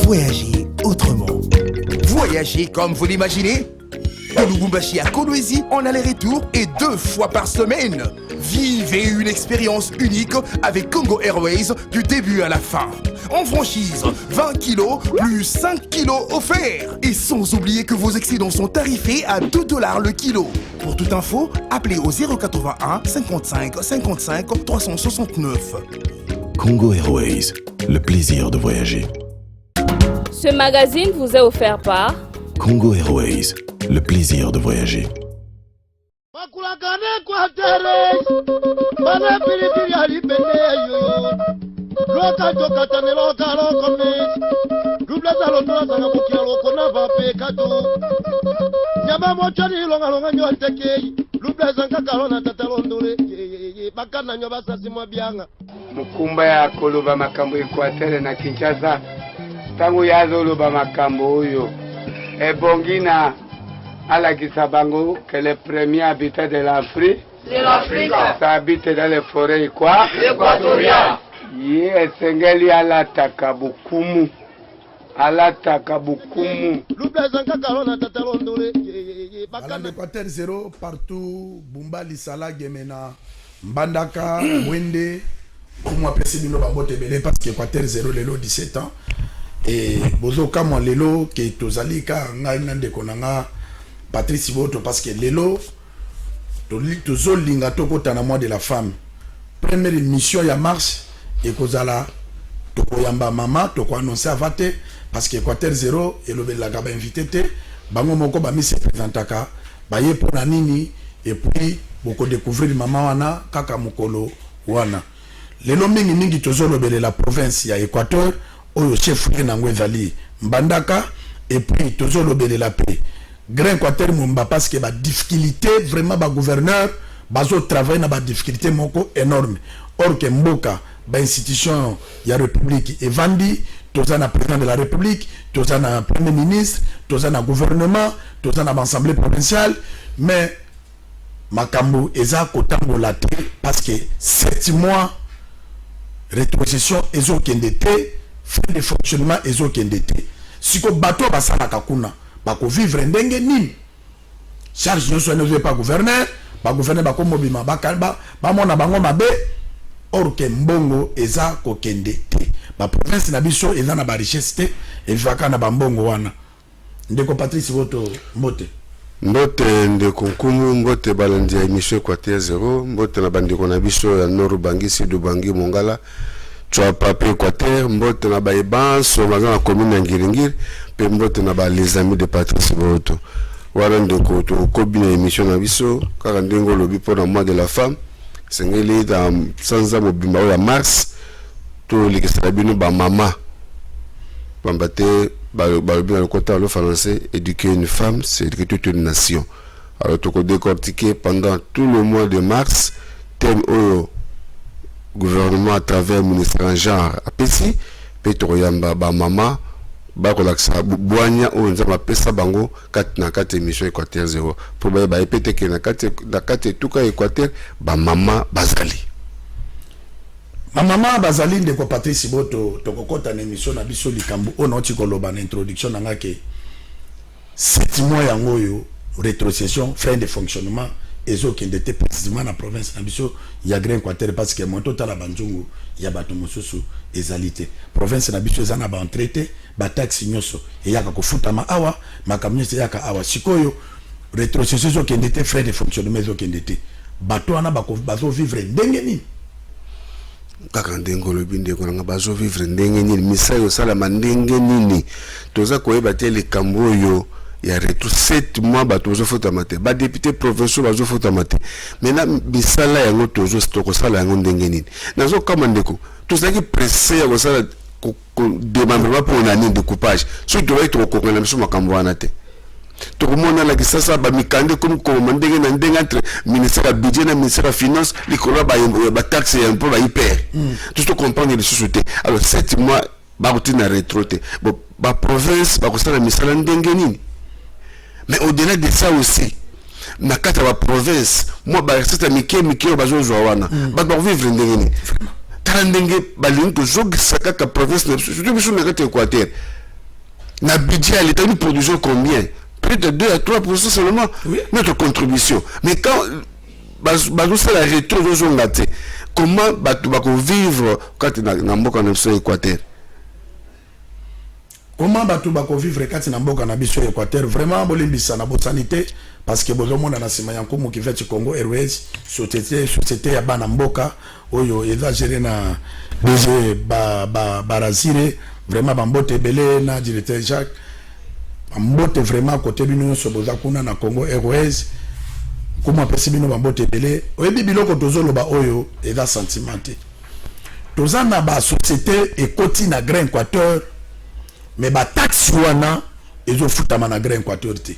Voyagez autrement. Voyagez comme vous l'imaginez. De Lubumbashi à Kolwezi en aller-retour et 2 fois par semaine. Vivez une expérience unique avec Congo Airways du début à la fin. En franchise, 20 kilos plus 5 kilos offerts. Et sans oublier que vos excédents sont tarifés à $2 le kilo. Pour toute info, appelez au 081 55 55 369. Congo Airways, le plaisir de voyager. Ce magazine vous est offert par Congo Airways, le plaisir de voyager. Mukumba ya koloba makambo Equateur na Kinshasa tangu yazoloba makambo oyo ebongina alakisa bango que les premiers habitants de l'Afrique habitent dans les forêts équatoriales. Ye sengeli alataka bukumu Balande Équateur 0 partout Bumba Lisala Gemena Mbandaka Wende pour moi apprécier bino bambote belé parce que Équateur 0 lelo 17 ans et bozo kama lelo ke tozali ka ngai nande konanga Patrice Boto parce que lelo tozo linga tokota na mois de la femme première émission ya mars et kozala tokoyamba mama toko annoncer avate parce que Équateur 0 et le la gaba invité te bango moko ba mi se présentaka ba ye pona nini et puis boko découvrir mama wana kaka mukolo wana lelo mingi tozo lobele la province ya Équateur oyo chef nango ezali Mbandaka et puis tozo lobele la paix Grand Équateur mumba parce que ba difficulté vraiment ba gouverneur bazo travailler na ba difficulté moko énorme or que mboka ba institution ya république evandi tozana président de la république tozana premier ministre tozana gouvernement tozana assemblée provinciale mais makambo eza kotambola te parce que 7 mois rétrocession ezo kendete fin de fonctionnement ezo kendete siko bato basala kakuna bako vivre ndenge nini charge nyonso ne pas gouverneur ba gouverneur bako mobima bakalba ba mona bango mabe or que mbongo eza kokende te ba province na biso eza na ba richesse te e vaka na bambongo wana ndeko Patrice Boto mbote ndeko Nkumu mbote balandi ya émission Équateur 0 mbote na bandeko na biso ya Nord Bangi Sud Bangi Mongala Tchwa Pape Équateur mbote na baeba so maza na commune Ngiringiri pe mbote na ba les amis de Patrice Boto wana ndeko to kobina émission na biso kaka ndengo lobi pour le mois de la femme sengeli dans sans mobimba ya mars to likisala bino ba mama bambate ba bien le côté le français éduquer une femme c'est éduquer toute une nation alors to ko décortiquer pendant tout le mois de mars thème au gouvernement à travers ministère en genre apesi Petro Yamba ba mama ba ko laksa boanya o nzama pesa bango kat na kat émission Équateur 0 pour ba epete ke na kat tuka Équateur ba mama bazali mama bazali ndeko Patrice Boto tokokota na émission na biso likambo ono tikoloba na introduction na ngake 7 mois yango yo rétrocession fin de fonctionnement ezo kende te précisément na province na biso ya Grand Équateur parce que monto tala banzungu ya bato mosusu ezalité province na biso ezana ba entraité ba taxi nyoso eyaka kofutama awa makamnyo yaka awa sikoyo rétrocession ezo kende te frais de fonctionnement ezo kende te bato wana bazo vivre ndenge nini kaka ndengo lobi ndeko nanga bazo vivre ndenge nini misayo sala mandenge nini toza koyeba te likambo oyo ya retro 7 mois bato zo fota mate ba député provinciaux bazo fota mate maintenant bisala yango tozo stoko sala yango ndenge nini nazo kama ndeko tozaki pressé ya kosala démembrement pour une découpage surtout va être kokona biso makambo wana te tokomona la kisasa ba mikande comme ndenge na ndenge entre ministère du budget na ministère de finance likolo ba taxe et impôt ba hyper tout ce comprendre les sociétés alors 7 mois ba routine retraité bon ba province ba kosala misala ndenge nini mais au-delà de ça aussi na kata ba province moi ba recette mike bazo wana ba do vivre ndenge nini tala ndenge ba linto zog sakaka province na surtout biso na kata Équateur na budget à l'État, nous produisons combien? Plus de 2 à 3% seulement, oui. Notre contribution. Mais quand c'est la rétro, comment on vivre quand on a un Équateur? Comment on vivre quand on a un Équateur? Vraiment, on a sanité parce que on a un qui fait Congo Airways, société à Banamboka, oyo eza géré na DG Barazire, vraiment bambote belé na directeur Jacques. Bambote vraiment côté bino soboza kuna na Congo Airways. Comment percibino bambote belé? Oyebi biloko tozoloba oyo eza sentimenté. Tozana ba société ekoti na Grand Équateur, mais ba taxe wana ezo futama na Grand Équateur te.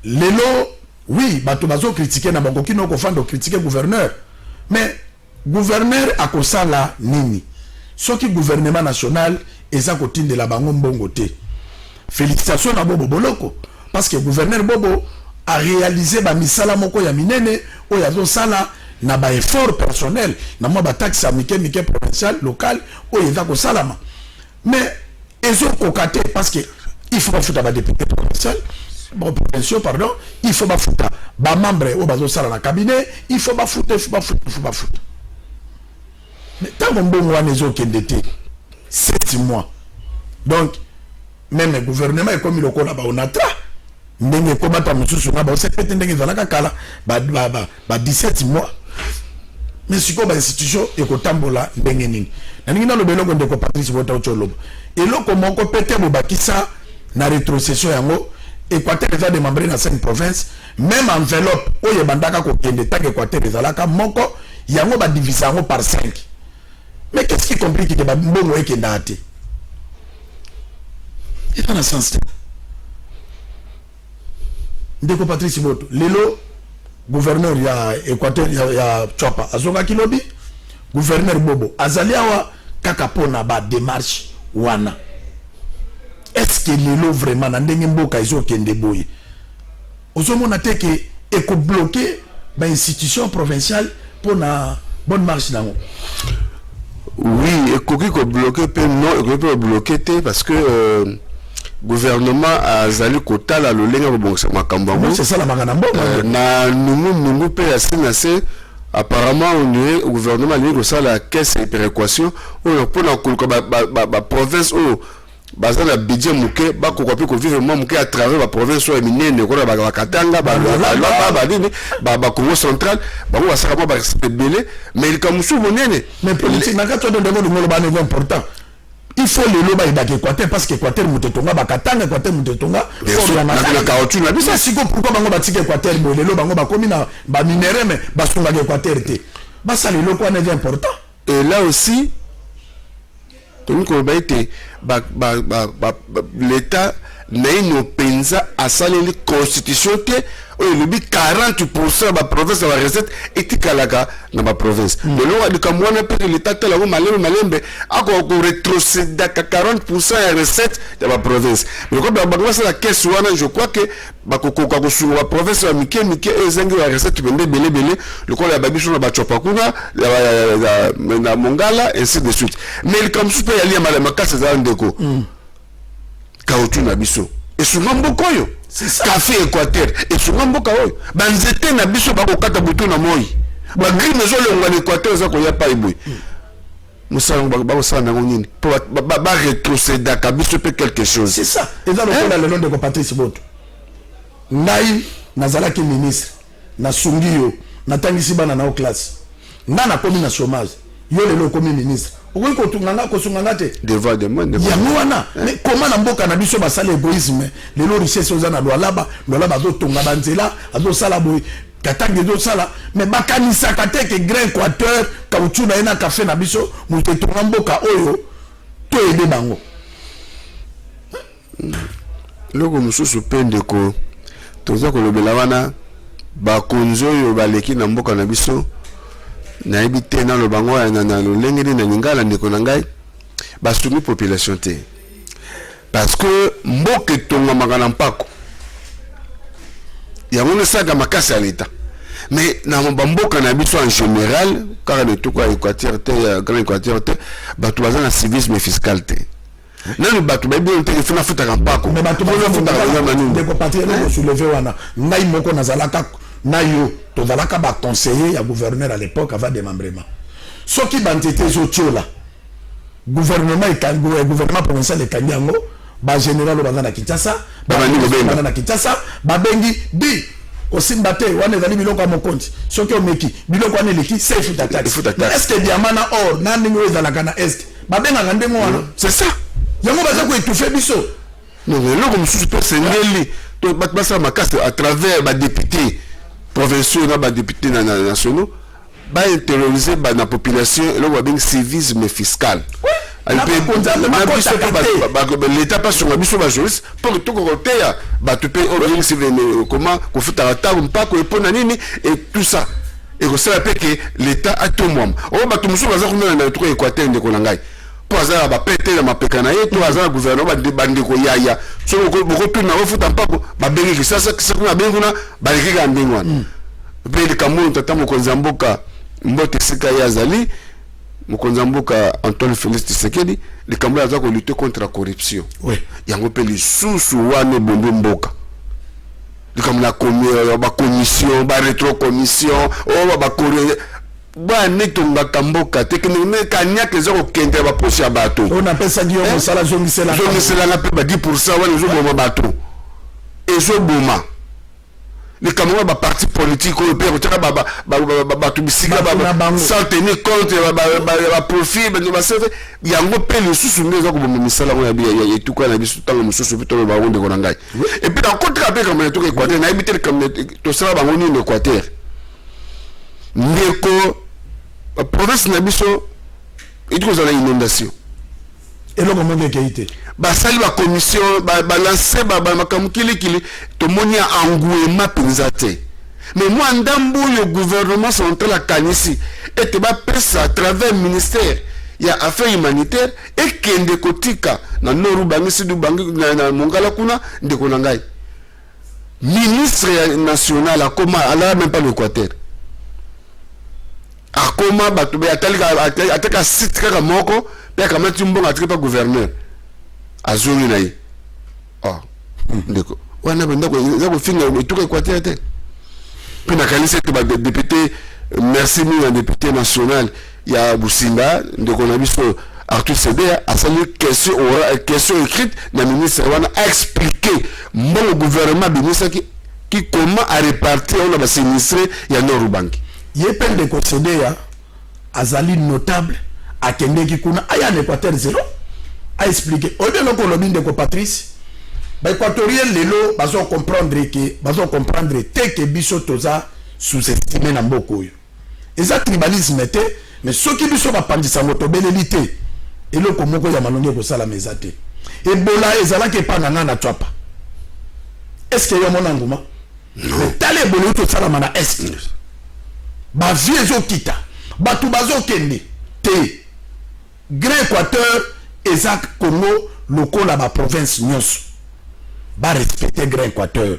Lelo, oui, bato bazo critiquer na bango kino ko fando critiquer gouverneur. Mais gouverneur akosala nini? Soki gouvernement national eza kotinde la bango mbongo te. Félicitations à Bobo Boloko parce que gouverneur Bobo a réalisé ba misala moko ya minene o ya zo sala na ba effort personnel na mo ba taxe mike provincial local o ya ko salama. Mais ezo kokate parce que il faut pas foutre ba député provincial. Bon, provinciaux, pardon, il faut pas foutre. Ba membre au bazo sala na cabinet, il faut pas foutre. Mais tant qu'on bon mois les autres qui 7 mois. Donc, même le gouvernement est comme il a on a tra. Ndenge komata mususu na ba sepete ndenge zalaka kala ba 17 mois. Mais si ko ba institution e ko tambola ndenge nini. Na ningi na lobelo ko ndeko Patrice Bota Ocholobo. Et loko moko pete bo bakisa na rétrocession yango Équateur est démembré dans 5 provinces, même enveloppe où il bandaka ko kende tak Équateur ezalaka moko yango ba diviser par 5. Mais qu'est-ce qui complique que ba mbongo ekenda ate? Et dans le sens ndeko Patrice Boto lelo gouverneur ya Équateur ya Chopa azonga kilobi gouverneur Bobo azaliawa kaka pona ba démarche wana. Est-ce que lelo vraiment na ndenge mboka izo kende boye? Ozomona te ke eko bloquer ba institution provinciale pour na bonne marche nango. Oui, ekoki ko bloquer pe non, ekoki ko bloquer te parce que gouvernement a zali kotala lolenga bobongisa makambo. C'est ça la mangana mbongo. Na nungu pe assez apparemment au gouvernement li ko sala la caisse et péréquation on pour na koluka ba province o bazana la budget muke ba ko kopi ko vivre mo muke à travers la province o minene ko ba katanga ba Congo central ba ko saka ba belé mais il comme sou monene mais politique na ka to de ngolo ba niveau important. Il faut les loba ibaki Équateur parce que Équateur mutetonga bakatanga Équateur mutetonga for ya na kaotu na bisa siko pourquoi bango batike Équateur bo les loba bango bakomi na ba minéraux mais basunga Équateur te basa les loko na important. Et là aussi donc on va être l'état n'a pensa à saler la constitution le 40% de la province de la recette est kalaka dans la province. De l'eau du Cameroun peut l'état tel que malembe a rétrocédé à 40% de la recette de la province. Mais comme la caisse je crois que la province de la recette belé le coup la babichon la bachopakuna la mongala ainsi de suite. Mais comme super y aller malama casse za ndeko. Kaotu na biso. Et souvent beaucoup yo. Café Équateur et souvent beaucoup yo. Banzete na biso bako kata butu na moi. Ba gri mezo le ngwa Équateur za ko ya pa iboy. Musa ba sa na ngini. Ba rétrocéder ka biso pe quelque chose. C'est ça. Et dans le nom de Patrice Boto. Nai nazalaki ministre na sungio na tangisi bana na o classe. Nana komi na chômage. Yo le komi ministre. Oui, quand tu as te devant des moines, mais comment na mboka na biso basala égoïsme les lo richesse aux na loi là-bas zo tonga banzela azo sala boy katange zo sala mais bakanisa kate ke Grand Équateur kauchu na ena café na biso muté tonga mboka oyo to ede bango loko mususu pende ko toza ko lobela wana ba konzo yo baleki na mboka na biso na habité dans le bango na lolengeli na ngala ndeko na ngai ba soumis population te parce que mboke tonga magana mpako ya ngone saka makasi à l'état mais na mboka na biso en général car le tout quoi Équateur te Grand Équateur te ba to bazana civisme fiscal te nani bato ba bien te fina futa kampako mais bato ba futa de ko partir na soulever wana ngai moko nazalaka na yo to zalaka ba conseiller ya gouverneur à l'époque avant démembrement soki bantete zo tiola gouvernement gouvernement provincial de Kanyango ba général bazana Kinshasa ba na Kinshasa ba bengi bi osimbate wana ezali biloko ya mokonzi soki omeki biloko wana eleki se futa taxe est-ce que diamant na or na ndenge oyo ezalaka na est babengaka ndenge wana c'est ça yango baza koétouffe biso non eloko mosusu mpe sengeli to bato basala makasi à travers badéputé provinciaux na badéputé nationaux baintérioriser na population eloko babengi civisme fiscal l'état pas sur la mission majoriste pour tout côté bato pe comment qu'on fait à table mpako epona nini et tout ça et que ça fait que l'état a tout moi on bato musu baza kuna na truc équateur ndeko na ngai po azala ba pété na mapeka na yetu azala gouvernement bande ko yaya so boko tuna ofuta mpako ba bengi kisasa kuna benguna ba lekika ndengwana pe le kamono tata mokonzamboka mbote sika yazali Mokonzamboka Antoine Félix Tshisekedi les Cambodgiens ont lutté contre la corruption. Oui. Il y a un peu les sous-wane bombe mboka. Comme la commission, la rétro-commission, la netonga kamboka techniquement kanya que zero kente ba poche ya bateau. On appelle ça Guillaume Mosala zongisela. Zongisela na pe ba 10% wana zo boma bateau. Et zo boma. Les Camerounais ba parti politique au père teka ba tubisika ba sans tenir compte ba profit ba serve yango pe le susu ndezo ko boma misala ya tout quoi na biso tango mususu bitolo ba wonde ko na ngai. Et puis dans contre après comme tout Équateur na habiter comme to sala ba ngoni en Équateur. Ndeko province na biso ito ko zala inondation. Et là comment été basali ba commission ba lancer ba makamukili kili to monia engouement pensate mais moi ndambo le gouvernement central a kanisi et te ba pesa à travers ministère ya affaires humanitaires et kende kotika na noru bangisi du bangi na mongala kuna ndeko na ngai ministre national a comment ala même pas l'Équateur a comment bato be ataka site kaka moko pe kama timbonga ataka gouverneur azongi na ye ah ndeko wana benda ko finga etuka Équateur te puis na kanisa te ba député merci mi un député national ya Businga ndeko na biso Arthur Sebea a salué question écrite na ministre wana a expliqué mon gouvernement ministre qui comment a répartir on a ba sinistre ya Norubangi yepen de Sebea azali notable akendeki kuna aya en Équateur zéro a expliqué au lieu de colonie de Patrice ba équatorien lelo bazo comprendre que biso toza sous-estimé na mboko yo eza tribalisme te mais soki biso ba pandisa moto belelité eloko moko ya malongi ko sala mezate ebola ezala ke pananga na twapa est-ce que yo mona nguma tale ebola to sala mana est ba vie zo kita batu bazo kende te Grand Équateur Ezak Congo lokola ba province nyonso ba respecter Grand Équateur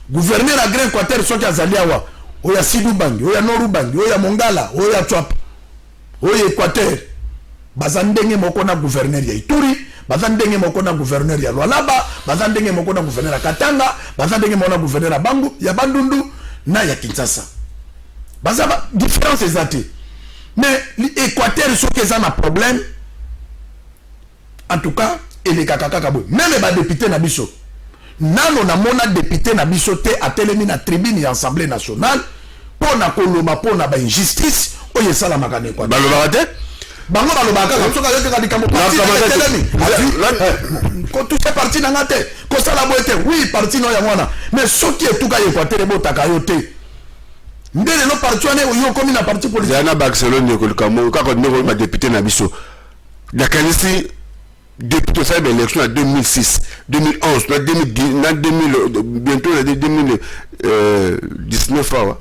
gouverneur à Grand Équateur soki azali awa oya Sidu Bangi oya Noru Bangi oya Mongala oya Twapa oya Équateur bazandenge moko na gouverneur ya Ituri bazandenge moko na gouverneur ya Lualaba bazandenge moko na gouverneur ya Katanga bazandenge moko na gouverneur ya Bangu ya Bandundu na ya Kinshasa bazaba différence ezate mais l'Équateur soki eza na problème en tout cas et les kakakabo même ba député na biso nano na mona député na biso te atelemi na tribune ya Assemblée nationale pona koloma pona ba injustice oye sala makane kwa balobaka te bango balobaka soka yote ka likambo parti ko tout ce parti na ngate ko sala boete oui parti no ya mwana mais soki etuka Équateur botaka yote ndele no parti wana yo komi na parti politique yana Barcelone ko likambo ka ko ndeko ba député na biso dakanisi depuis ça l'élection en 2006 2011 bientôt 2019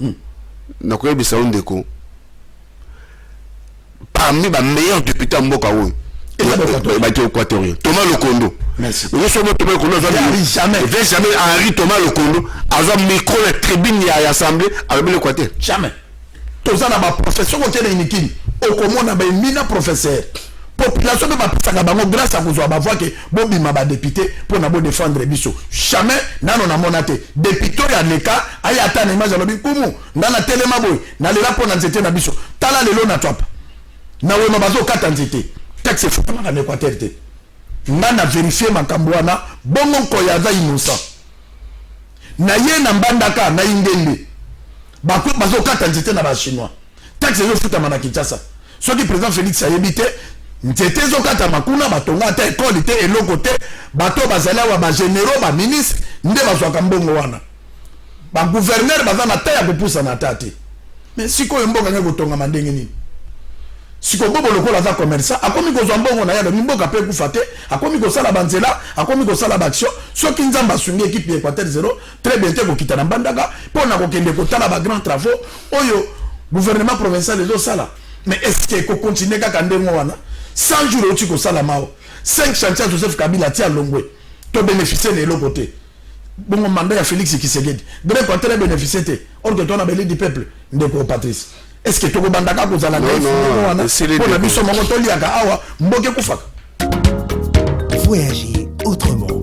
na ko bisa ondeko parmi les meilleurs députés en Mboka oui équatorien Thomas Lokondo merci nous sommes Thomas Lokondo jamais Henri Thomas Lokondo a micro la tribune à l'Assemblée avec l'Équateur jamais tous na ba professeur ko tele inikini okomona ba mina professeur population peut pas passer grâce à vous avoir que bon bima ba député pour na bo défendre biso jamais nano na monate député ya leka aya ata na image lobi kumu na telema boy na le rapport na nzete na biso tala lelo na twapa na we mabazo kata nzete taxe futa na Équateur te na vérifier makambo wana bongo ko ya za innocent na ye na mbandaka na ingende bazo kata nzete na ba chinois taxe yo futa na Kinshasa soki président Félix ayebite nzete zo kata makuna batonga ta école te eloko te bato bazala wa ba généraux ba ministre nde bazwaka mbongo wana ba gouverneur bazana ta ya kopusa na tati mais siko mboka ngeko tonga mandenge nini siko bobo lokola za commerçant akomi ko zwa mbongo na ya mboka pe kufate akomi ko sala banzela akomi ko sala action soki nzamba sungi équipe Équateur 0 très bien te ko kitana mbandaka pona ko kende ko tala ba grand travaux oyo gouvernement provincial ezo sala mais est-ce que ko continuer ka ndengo wana 100 jours au sala mao 5 chantiers Joseph Kabila tia longwe to bénéficier de l'autre côté bon mandat ya Félix Tshisekedi devrait pas très bénéficier te or que toi na belé du peuple ndeko Patrice est-ce que to ko bandaka ko zala wana pour la biso mongo to liaka awa mboke kufaka. Voyagez autrement.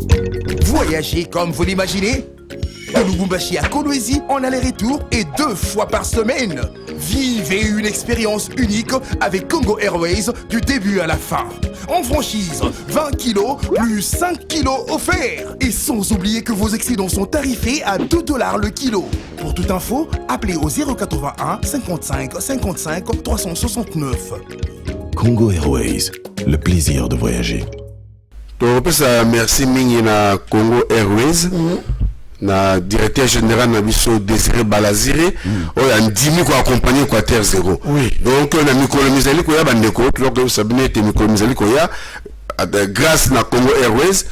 Voyagez comme vous l'imaginez. De Lubumbashi à Kolwezi en aller-retour et 2 fois par semaine. Vivez une expérience unique avec Congo Airways du début à la fin. En franchise, 20 kilos plus 5 kilos offerts. Et sans oublier que vos excédents sont tarifés à $2 le kilo. Pour toute info, appelez au 081 55 55 369. Congo Airways, le plaisir de voyager. Merci mingi na Congo Airways. Na directeur général na biso Désiré Balaziré oyo andimi ko accompagner Équateur 0. Oui. Donc na mikolo mizali ko ya bandeko loko sabine te mikolo mizali ko ya grâce na Congo Airways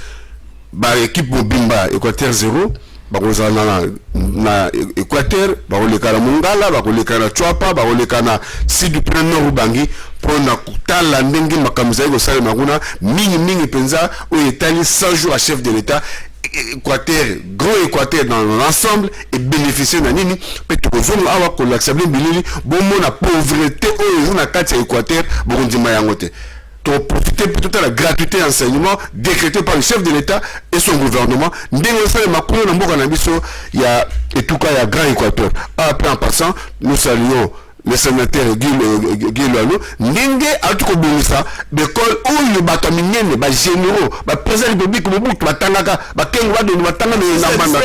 ba équipe mobimba Équateur 0 ba kozana na Équateur ba koleka na Mongala ba koleka na Chwapa ba koleka na Sud Nord Ubangi pona kutala ndenge makamza ko sala makuna mingi penza oyo etali 100 jours à chef de l'État Équateur, grand Équateur dans l'ensemble et bénéficier de nini peut-être que awa ko l'accepter bilili bon la pauvreté au na kati Équateur bon ndima yangote to profiter toute la gratuité enseignement décrété par le chef de l'État et son gouvernement ndenge ça makolo na mboka na biso ya etuka ya grand Équateur après en passant nous saluons le sénateur Guy Loano ndenge atuko bimisa l'école où le bataminene ba généraux ba président république mobutu batangaka ba kengo ba de batanga na banda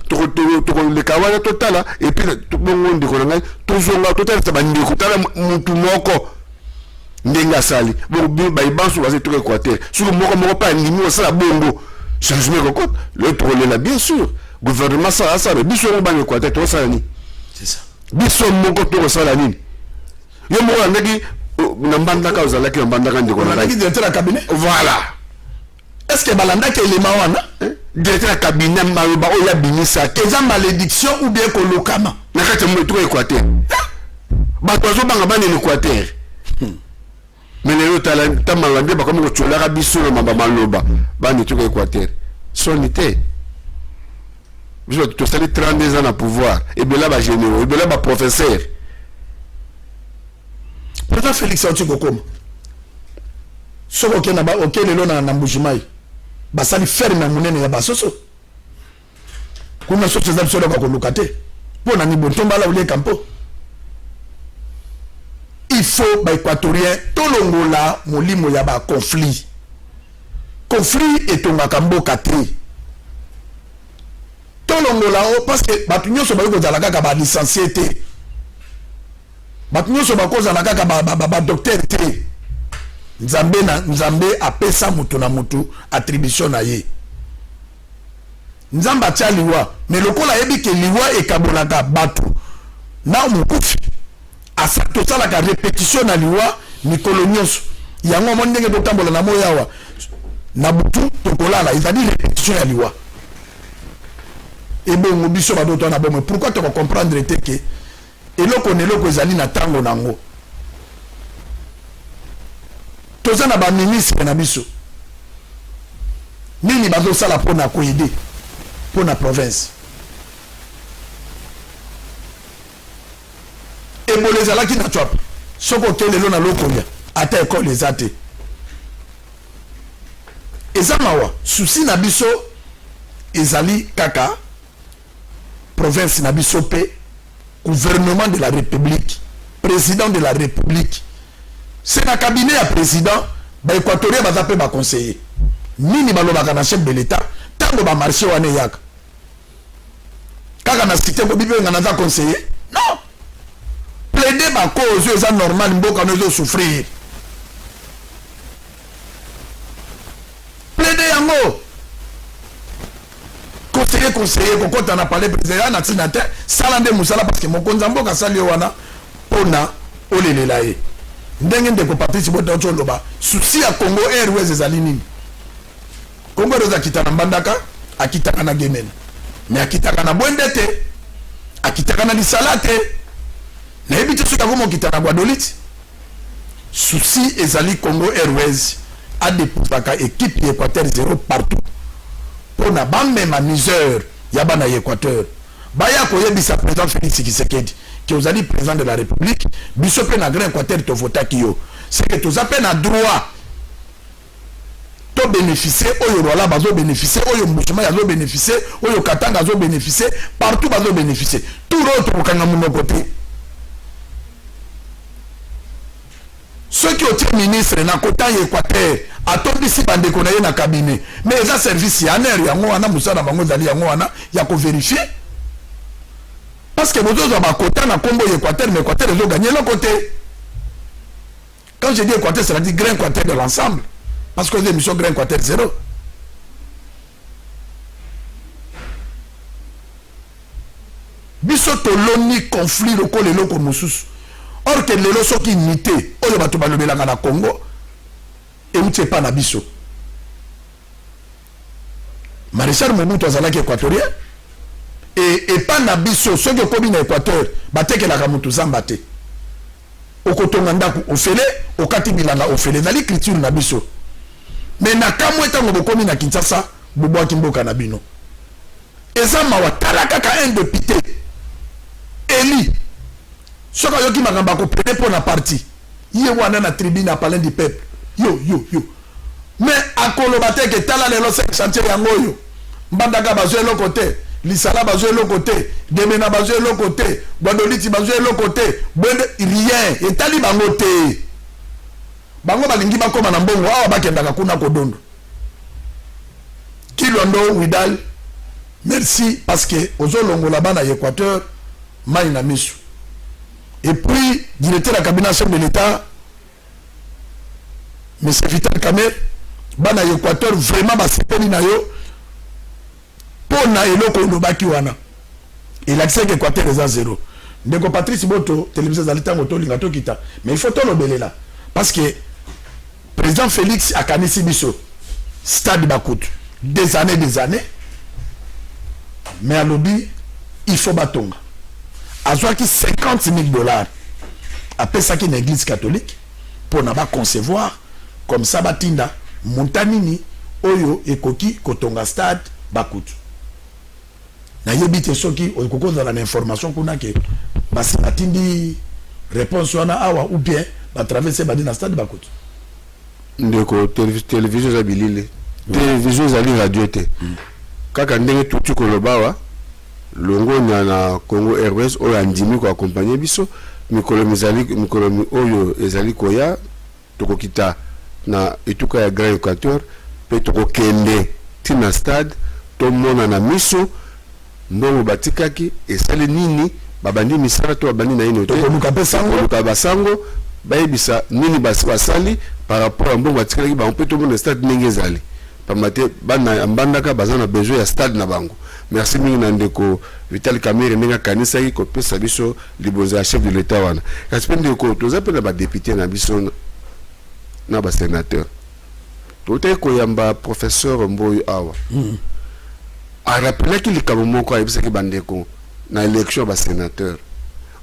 to le kawana totala et puis tout bongo ndiko ngai tozonga totala sa bandi ko tala mutu moko ndenge asali bo ba ibansu ba zetuka Équateur sur moko pa ndimi osala bongo changement ko le problème là bien sûr gouvernement ça biso ba Équateur to ça ni c'est ça biso moko to sala nini yo mo andaki na mbandaka ozalaki na mbandaka ndiko na ndaki directeur la cabinet voilà est-ce que balanda ke lema wana directeur la cabinet maloba o ya binisa eza malédiction ou bien kolokama na kati mo to Équateur bato zo banga bani Équateur mais le talent tamalande ba comme ko tsolaka biso na mamba maloba bani to Équateur sonité. Tu as 32 ans à pouvoir. Et bien là, bah, généraux. Et bien là, bah, professeur. Président Félix Antikokoma. Ce qu'on a ba, ok, le long na Mbujimai. Bah, ça lui ferme à mon nez à Basoso. Qu'on a sorti des absolument pas qu'on locate. Pour n'ani bon tomba là où les campos. Il faut, bah, équatorien, tout le monde là, mon limo yaba conflit. Conflit est ton makambo katri. Tolongola parce que batunyo so ba ko zala kaka ba licencié te batunyo so ba ko zala kaka ba docteur te nzambe apesa mutu na mutu attribution na ye nzamba tia liwa mais lokola yebi ke liwa ekabolaka batu na mukufi asa to sala ka répétition na liwa mikolo nyonso yango mo ndenge to tambola na moyawa na butu tokolala ezali répétition ya liwa. Et bon, on biso ba doto na bon, pourquoi tu vas comprendre te que eloko neloko ezali na tango nango. Toza na ba ministre na biso. Nini bazo sala pona ko aider pona province. Et bon les ala ki na chop. Soko kelelo na lokolia ata école ezate. eza mawa souci na biso ezali kaka province na biso pe gouvernement de la république président de la république c'est na cabinet ya président ba équatorien baza pe ba conseiller nini balobaka na chef de l'état tango ba marché wana yaka kaka na cité ko bibe ngana za conseiller non plaider ba cause eza normal mboka no zo souffrir plaider yango conseiller kokota na palais président na tinate salande musala parce que mokonza mboka sali wana pona olelela ye ndenge ndeko Patrice Bota Choloba souci ya Congo Airways ezali nini Congo Airways akitana Mbandaka akitaka na Gemena mais akitaka na Bwendete akitaka na Lisalate na ebiti suka komo kitana Guadeloupe souci ezali Congo Airways a déposaka équipe Équateur 0 partout pour na bamema misère ya bana Équateur baya koyebisa président Félix Tshisekedi qui vous a dit président de la République biso pe na grand Équateur to vota kiyo c'est que tous appellent na droit to bénéficier oyo Rwala bazo bénéficier oyo Mbushima yazo bénéficier oyo Katanga yazo bénéficier partout bazo bénéficier tout l'autre kokanga mon côté ceux qui ont ministre na kota Équateur atondi si bande ko na ye na cabinet mais eza service ya ner yango wana musala bango zali yango wana ya ko vérifier parce que vous avez un na Congo Équateur mais Équateur ils ont gagné le côté quand je dis Équateur c'est dire grand Équateur de l'ensemble parce que les émissions grand Équateur 0 biso toloni conflit lokolo eloko mosusu or que lelo soki unité oyo bato balobelanga na Congo euti pas na biso Maréchal Mobutu azalaki équatorien et pas na biso ceux qui komi na Équateur batekelaka mutu zamba te okotonga ndaku ofele okati bilanga ofele zali écriture na biso mais na kamwe tango bokomi na Kinshasa bobwaki mboka na bino eza mawa tala kaka un député Eli soka yoki makamba ko prêter pour na parti ye wana na tribune à palais du peuple yo mais akoloba te ke tala lelo 5 chantier yango yo Mbandaka bazwe lo côté Lisala bazwe lo côté Gemena bazwe lo côté Guadeloupe bazwe lo côté rien etali bango te bango balingi bakoma na mbongo awa bakendaka kuna kodondo Kilondo Widal merci parce que ozolongola bana Équateur maina misu et puis directeur de la cabinet chef de l'état M. Vital Kamer bana Équateur vraiment basepeli na yo pona eloko lobaki wana il accès que Équateur est à 0 ndeko Patrice Boto télévision zalitango to linga to kita mais il faut to lobelela parce que président Félix akanisi biso stade Bakout des années mais à lobby il faut batonga azwaki $50,000 après ça qui une église catholique pour na ba concevoir comme ça batinda montanini oyo ekoki kotonga stade Bakout na yebite soki okokoza na information kuna ke basi batindi réponse wana awa ou bien ba traverser badi na stade Bakout ndeko télévision za bilile télévision za radio te kaka ndenge tutu kolobawa longo na Congo Airways oyo andimi ko accompagner biso mikolo oyo ezali koya tokokita na etuka ya Grand Équateur pe tokokende tina stade to mona na miso mbongo batikaki esale nini babandi misala to babandi na ino te tokoluka basango bayebisa nini basali par rapport à mbongo batikaki ba mpe to mona stade ndenge ezali pamate bana Mbandaka bazana besoin ya stade na bango merci mingi na ndeko Vital Kamerhe ndenge kanisa ko pesa biso liboza chef de l'état wana kasi pe ndeko tozapela ba député na biso na ba sénateur tote ko yamba professeur Mboyo awa a rappelé qu'il likambo moko ayebisaki bandeko na élection ba sénateur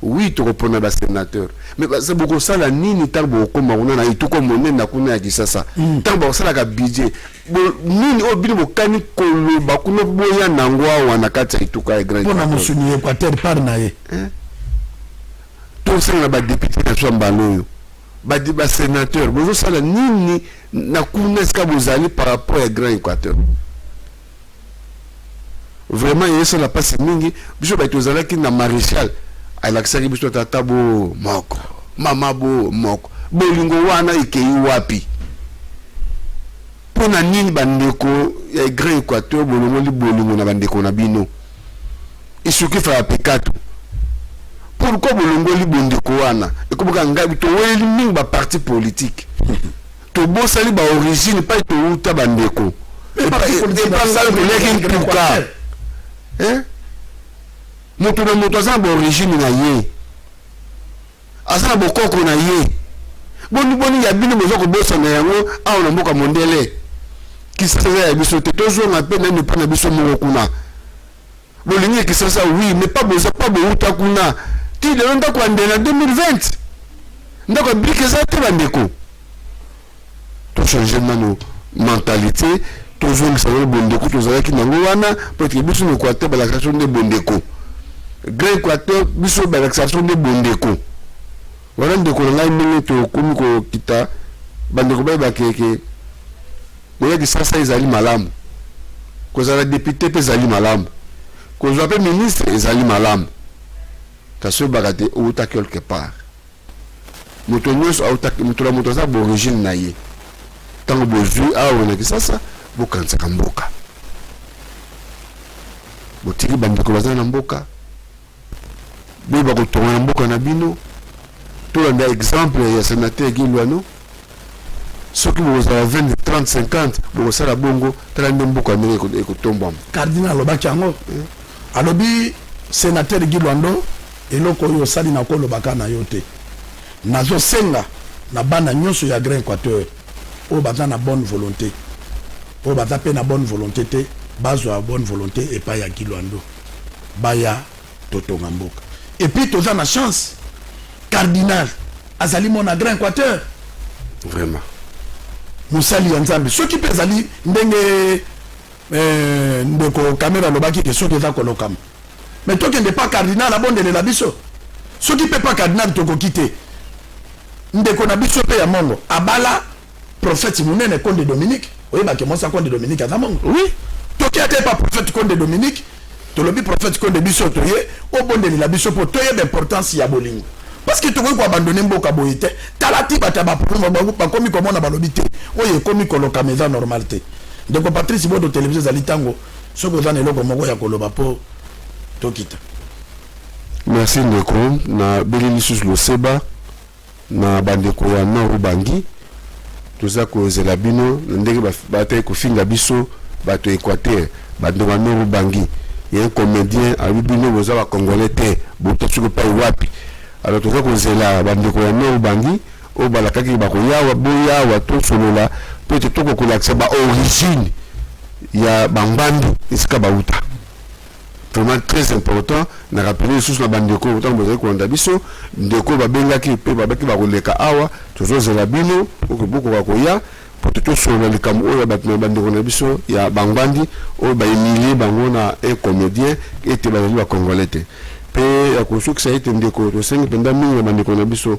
oui tokopona ba sénateur mais c'est beaucoup ça la nini tango okoma kuna na ituko monene na kuna ya Kisasa tango sala ka budget nini obini bokani koloba kuna boya nangwa wana kati ya ituka ya grand pona musuni Équateur par na ye to sala ba député na Swambaloyo badi ba sénateur bozo sala nini na kuna ska bozali par rapport à Grand Équateur. Vraiment il y a la passe mingi biso ba tozala ki na maréchal alaksaki biso tata bo moko mama bo moko bolingo wana ikei wapi pona nini bandeko ya Grand Équateur bolongo li bolingo na bandeko na bino isuki fa pekato. Pourquoi bolongo li bondeko wana ekoboka ngabi to weli mingi ba parti politique to bosali ba origine pas to uta bandeko et pas ça le leki nkuka moto na moto za ba origine na ye asa bokoko na ye boni ya bino bozo ko bosa na yango aona mboka mondele kisasa ya biso te tozo na pe na pa na biso mo kuna bolingi kisasa oui mais pas boza pas bouta kuna ti le ronda kwa ndena 2020 ndako brike za te bandeko to changer nano mentalité tozo ngisa le bondeko tozala ki nango wana peut-être biso no kwa te ba l'action de bondeko Grand Équateur biso ba l'action de bondeko wala ndeko ngai mingi to komi ko kita bandeko ba keke boya ki sasa ezali malamu kozala député pe ezali malamu kozala pe ministre ezali malamu kaso bagate outa quelque part moto nyonso outa moto za origine na ye tango bozui awo na ki sasa bokanza kamboka botiki bandeko bazana na mboka boba ko tonga mboka na bino to la exemple ya sénateur Gilwano soki bozala 20 30 50 bozala bongo tala mboka ndenge ekotomba cardinal lobaki yango alobi sénateur Gilwando eloko oyo sali na ko lobaka na yote nazo senga na bana nyonso ya Grand Équateur o baza na bonne volonté o baza pe na bonne volonté te bazwa bonne volonté et pas ya Gilwando baya totonga mboka et puis toza na chance cardinal azali mona Grand Équateur vraiment musali ya nzambe soki pe azali ndenge ndeko caméra lobaki ke soki eza kolokama mais toi qui n'es pas cardinal abondele la biso soki pe pas cardinal toko kite ndeko na biso pe ya mongo abala prophète munene Conde Dominique oyeba ke mosa Conde Dominique aza mongo oui toki ate pas prophète Conde Dominique to lobi prophète Conde biso toye obondele la biso po toye l'importance ya bolingo parce que tu veux quoi abandonner mboka boyete talati bataba problème ba komi komona balobi te oye komi koloka meza normalité donc Patrice Bodo télévision zali tango soko za neloko moko ya koloba po tokita. Merci ndeko na beleli sus lo seba na bandeko ya Noru Bangi toza ko zela bino ndenge ba ko finga biso bato Équateur bandeko Noru Bangi un comédien a bino boza ba congolais te botatsuko pa wapi alors toza ko zela bandeko ya Noru Bangi o balakaki ba ko yawa boya wa to solola peut-être ko kolaksa ba origine ya bambandi iska bauta vraiment très important na rappeler sous la bandeko autant besoin ko ndabiso ndeko babengaki pe babaki ba koleka awa tozo zela bino ko boko ba ko ya peut-être solola likambo oyo bandeko na biso ya bambandi o ba emilie bango na un comédien était ba congolais te pe ya ko sukisa ite ndeko to sengi penda mingi bandeko na biso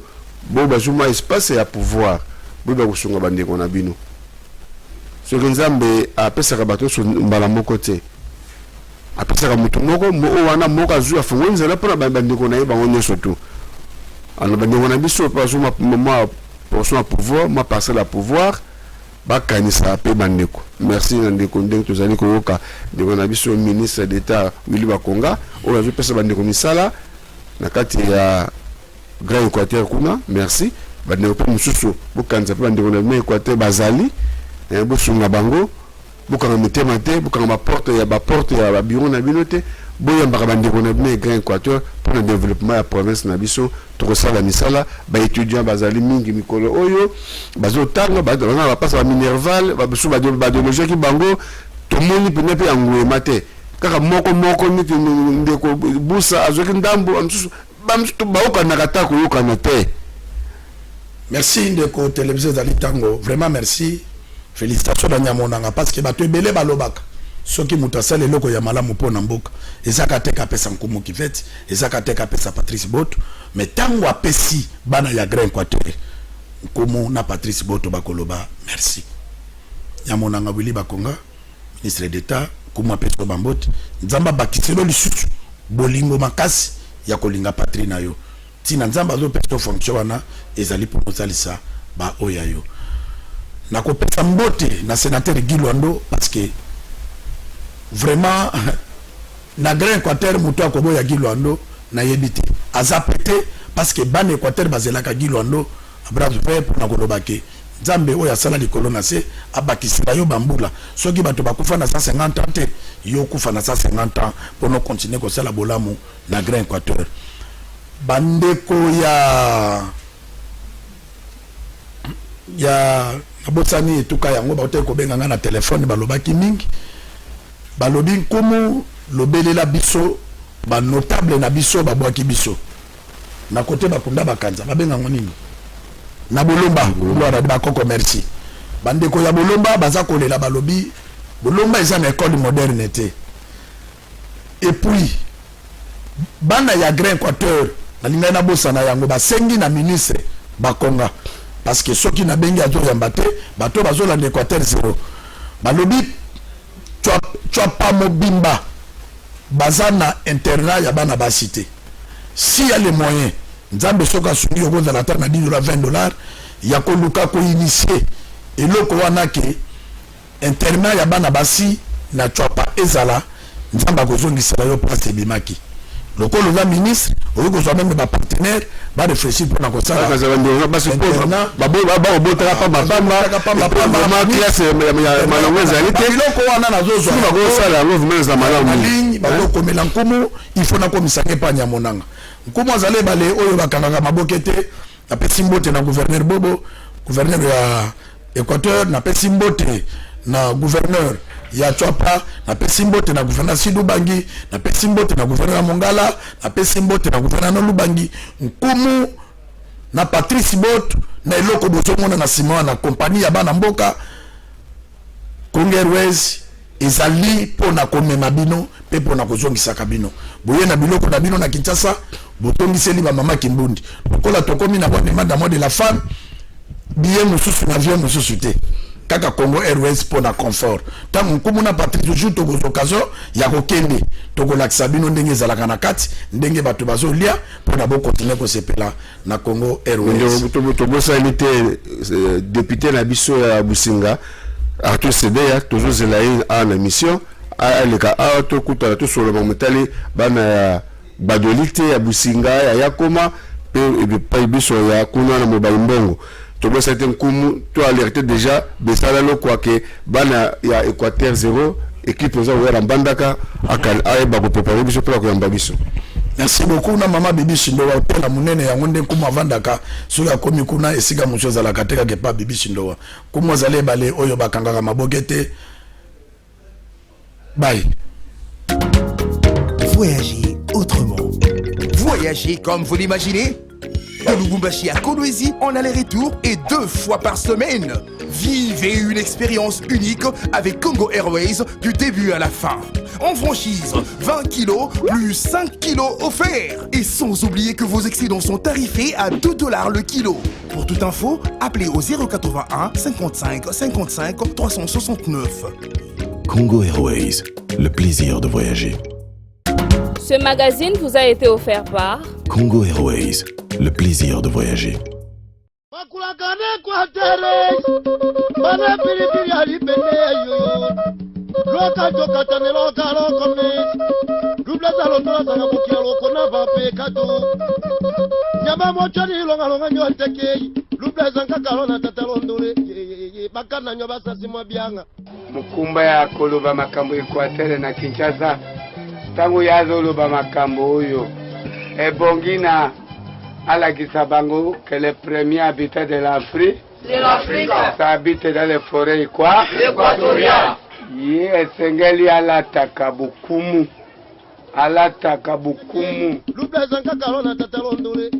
bo bazuma espace ya pouvoir bo ba kusunga bandeko na bino so nzambe apesaka bato so mbala moko te apesaka mutu moko o wana moko azu afungo nzela pona bandeko na ye bango nyoso tu ana bandeko na biso pa so ma portion à pouvoir ma parcelle à pouvoir bakanisa pe bandeko merci ndeko ndenge tozali koyoka ndeko na biso ministre d'état Willy Bakonga o azu pesa bandeko misala na kati ya Grand Équateur kuna merci bandeko pe mususu bokanza pe bandeko na Équateur bazali bosunga bango bokanga mitema te bokanga ba porte ya ba bureau na bino te boyambaka bandeko na bino Grand Équateur pour le développement ya province na biso tokosala misala ba étudiant bazali mingi mikolo oyo bazotanga bazana ba pasa ba minerval ba biso ba biologie ki bango tomoni pene pe angwe mate kaka moko niti ndeko busa azoki ndambo amsusu bamsutu baoka na katako yoka na te. Merci ndeko télévision zali tango vraiment merci. Félicitations à Nyamonanga parce que bato ebele balobaka soki mutu asala eloko ya malamu mpo na mboka ezaka te kapesa nkumu kifeti ezaka te kapesa Patrice Boto mais tango apesi bana ya Grand Équateur Komo na Patrice Boto bakoloba merci. Yamonanga Willy Bakonga, ministre d'État, Komo Peso Bambote, Nzamba bakiselo lisusu bolingo makasi ya kolinga patrie na yo. Tina Nzamba zo peso fonction wana ezali pour mosalisa ba oya yo. Na kopesa mbote na sénateur Guy Luando parce que vraiment na grand Équateur muto akoboya Guy Luando na yebite azapete parce que ban Équateur bazelaka Guy Luando abrave pour na kolobake Nzambe oya sala likolo na se abakisela yo bambula soki bato bakufa na 150 ans te yo kufa na 150 ans pour nous continuer ko sala bolamu na grand Équateur bandeko ya abosani etuka yango ba ko benga na téléphone balobaki mingi balobi nkomo lobelela biso ba notable na biso babwaki biso na côté bakunda bakanza babenga ngonini na bolomba gloire ba koko merci bandeko ya bolomba baza kolela balobi bolomba eza na école moderne te et puis bana ya grand Équateur na linga na bosana yango basengi na ministre bakonga parce que soki na bengi azo yamba te bato bazola na Équateur 0 balobi tu pas mobimba bazana internat ya bana basité si y a les moyens Nzambe soka suni yo gonza la na $10 $20 ya ko luka ko initier eloko wana ke internat ya bana basi na pas ezala Nzamba kozongisa yo place ebimaki loko le ministre ou que soit même ba partenaire va réfléchir pour la constat ba il faut na komisaka pa nya monanga nkomo azale bale oyo bakanga mabokete na pesimbote na gouverneur Bobo gouverneur ya Équateur na pesimbote na gouverneur ya Chwapa na pesimbote na gouverneur Sidou Bangi na pesimbote na gouverneur Mongala na pesimbote na gouverneur Lubangi nkumu na Patrice Boto na eloko bozomona na Simon na compagnie ya bana mboka Congo Airways ezali pona komema bino pe pona kozongisa kabino boye na biloko na bino na Kinshasa botongiseli ba mama Kimbundi kola tokomi na demande de la femme bien mususu na avion mususu te kaka Congo Airways pour na confort tant nkumuna Patrice toujours to occasion ya kokende to ko lakisa bino ndenge zalaka na kati ndenge bato bazolia pour na bo continuer ko sepela na Congo Airways to bosa elite député na biso ya Businga Arthur Sedeya toujours zelaï en émission a leka a to kuta to solo momtali bana badolite ya Businga ya Yakoma pe biso ya kuna na mobile mbongo to c'était comme toi alerté déjà besala lo quoi que bana ya Équateur 0 équipe za wera mbandaka akal ayeba ko préparer biso pour ko yamba biso. Merci beaucoup na mama Bibi Shindo wa hotel munene ya ngonde kuma vandaka so ya komi kuna esika mushoza la kateka ke pa Bibi Shindo kuma zale bale oyo bakanga mabogete bye. Voyagez autrement. Voyagez comme vous l'imaginez. De Lubumbashi à Kolwezi en aller-retour et 2 fois par semaine. Vivez une expérience unique avec Congo Airways du début à la fin. En franchise, 20 kilos plus 5 kilos offerts. Et sans oublier que vos excédents sont tarifés à $2 le kilo. Pour toute info, appelez au 081 55 55 369. Congo Airways, le plaisir de voyager. Ce magazine vous a été offert par Congo Airways, le plaisir de voyager. Mukumba ya koloba makambo Équateur na Kinshasa tango yazoloba makambo oyo ebongina alakisa bango que les premiers habitants de l'Afrique ça habite dans les forêts quoi équatoriales ye esengeli alataka bukumu lubeza nkakalo na tatalondole